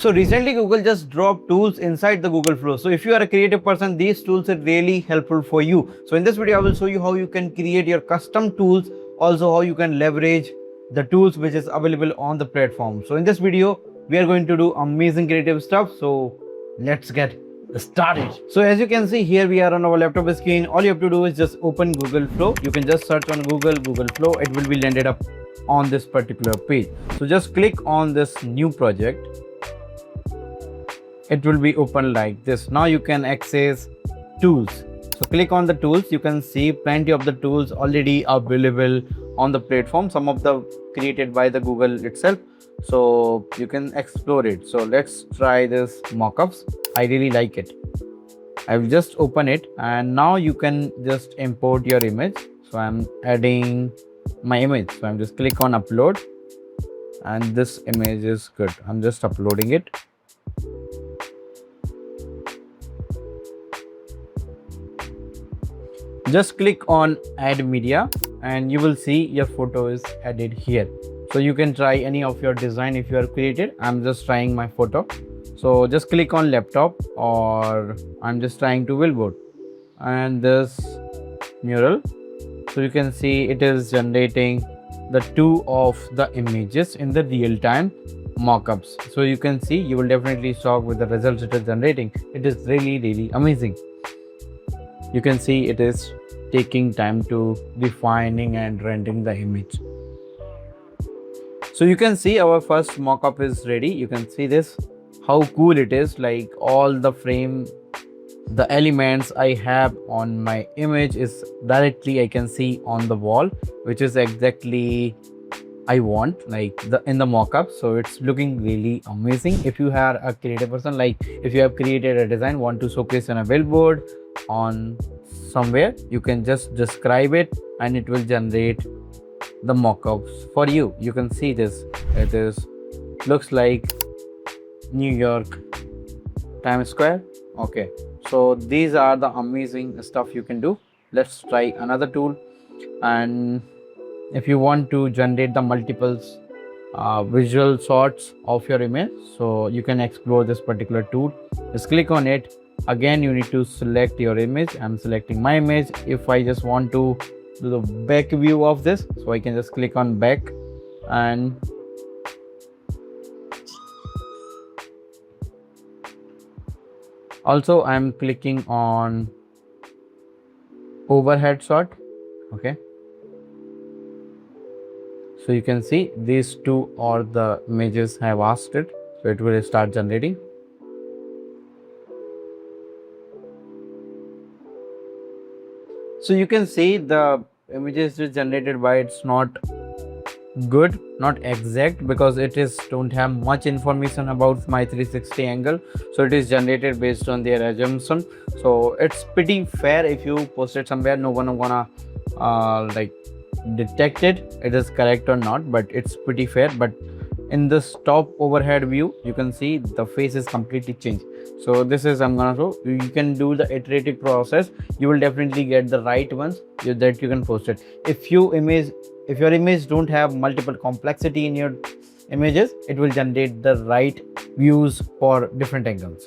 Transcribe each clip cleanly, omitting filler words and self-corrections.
So recently Google just dropped tools inside the Google Flow. So if you are a creative person, these tools are really helpful for you. So in this video, I will show you how you can create your custom tools, also how you can leverage the tools which is available on the platform. So in this video, we are going to do amazing creative stuff. So let's get started. So as you can see here, we are on our laptop screen. All you have to do is just open Google Flow. You can just search on Google Flow. It will be landed up on this particular page. So just click on this new project. It will be open like this. Now you can access tools. So click on the tools. You can see plenty of the tools already available on the platform. Some of the created by the Google itself. So you can explore it. So let's try this mockups. I really like it. I will just open it and now you can just import your image. So I'm adding my image. So I'm just click on upload and this image is good. I'm just uploading it. Just click on add media and you will see your photo is added here. So you can try any of your design if you are created. I'm just trying my photo. So just click on laptop or I'm just trying to billboard and this mural. So you can see it is generating the two of the images in the real-time mockups. So you can see you will definitely shock with the results it is generating. It is really amazing. You can see it is taking time to defining and rendering the image. So you can see our first mockup is ready. You can see this, how cool it is, like all the frame, the elements I have on my image is directly I can see on the wall, which is exactly I want like in the mockup. So it's looking really amazing. If you are a creative person, like if you have created a design, want to showcase on a billboard on somewhere, you can just describe it and it will generate the mockups for you. You can see this, it is looks like New York Times Square. Okay, so these are the amazing stuff you can do. Let's try another tool. And if you want to generate the multiples visual shots of your image, so you can explore this particular tool. Just click on it. Again, you need to select your image. I'm selecting my image. If I just want to do the back view of this, so I can just click on back and also I'm clicking on overhead shot. Okay, so you can see these two are the images I have asked it, so it will start generating. So you can see the images is generated by it's not good, not exact, because it is don't have much information about my 360 angle. So it is generated based on their assumption. So it's pretty fair. If you post it somewhere, no one gonna like detect it is correct or not, but it's pretty fair. But in this top overhead view, you can see the face is completely changed. So this is I'm gonna show you can do the iterative process. You will definitely get the right ones that you can post it. If your image don't have multiple complexity in your images, it will generate the right views for different angles.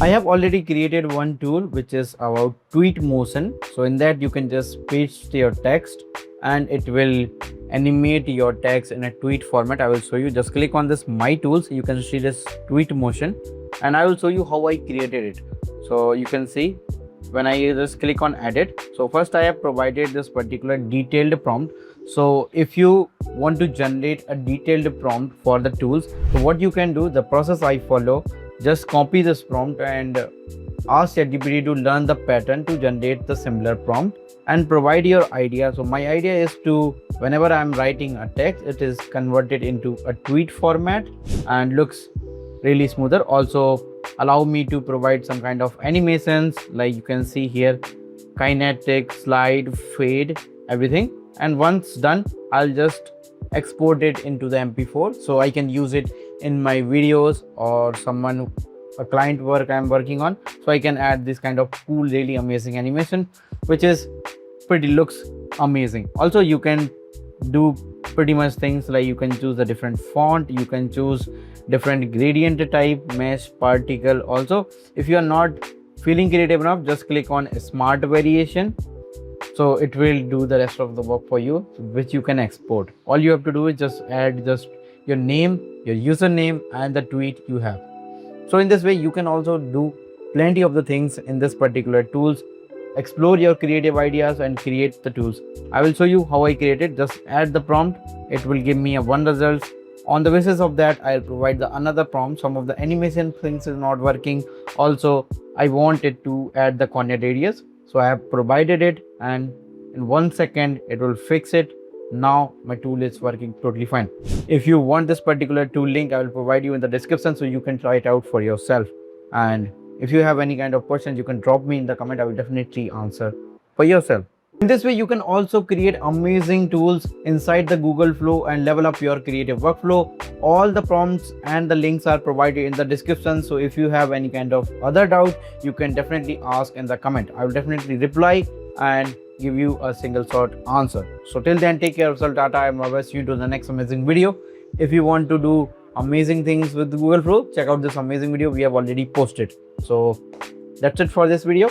I have already created one tool which is about tweet motion. So in that you can just paste your text and it will animate your text in a tweet format. I will show you. Just click on this my tools. You can see this tweet motion and I will show you how I created it. So you can see when I just click on edit. So first I have provided this particular detailed prompt. So if you want to generate a detailed prompt for the tools, so what you can do, the process I follow, just copy this prompt and ask ChatGPT to learn the pattern to generate the similar prompt and provide your idea. So my idea is to, whenever I'm writing a text, it is converted into a tweet format and looks really smoother. Also allow me to provide some kind of animations, like you can see here, kinetic, slide, fade, everything. And once done, I'll just export it into the MP4 so I can use it in my videos or a client work I'm working on. So I can add this kind of cool, really amazing animation, which is pretty looks amazing. Also, you can do pretty much things like you can choose a different font, you can choose different gradient type, mesh, particle. Also, if you are not feeling creative enough, just click on smart variation, so it will do the rest of the work for you, which you can export. All you have to do is just add just your name, your username, and the tweet you have. So in this way you can also do plenty of the things in this particular tools. Explore your creative ideas and create the tools. I will show you how I created. Just add the prompt, it will give me a one result. On the basis of that, I'll provide the another prompt. Some of the animation things is not working. Also, I wanted to add the corner radius, so I have provided it, and in 1 second it will fix it. Now my tool is working totally fine. If you want this particular tool link, I will provide you in the description so you can try it out for yourself. And if you have any kind of questions, you can drop me in the comment. I will definitely answer for yourself. In this way, you can also create amazing tools inside the Google Flow and level up your creative workflow. All the prompts and the links are provided in the description. So if you have any kind of other doubt, you can definitely ask in the comment. I will definitely reply and give you a single short answer. So till then, take care of yourself. Tata. I'm always see you to the next amazing video. If you want to do amazing things with Google Flow, check out this amazing video we have already posted. So that's it for this video.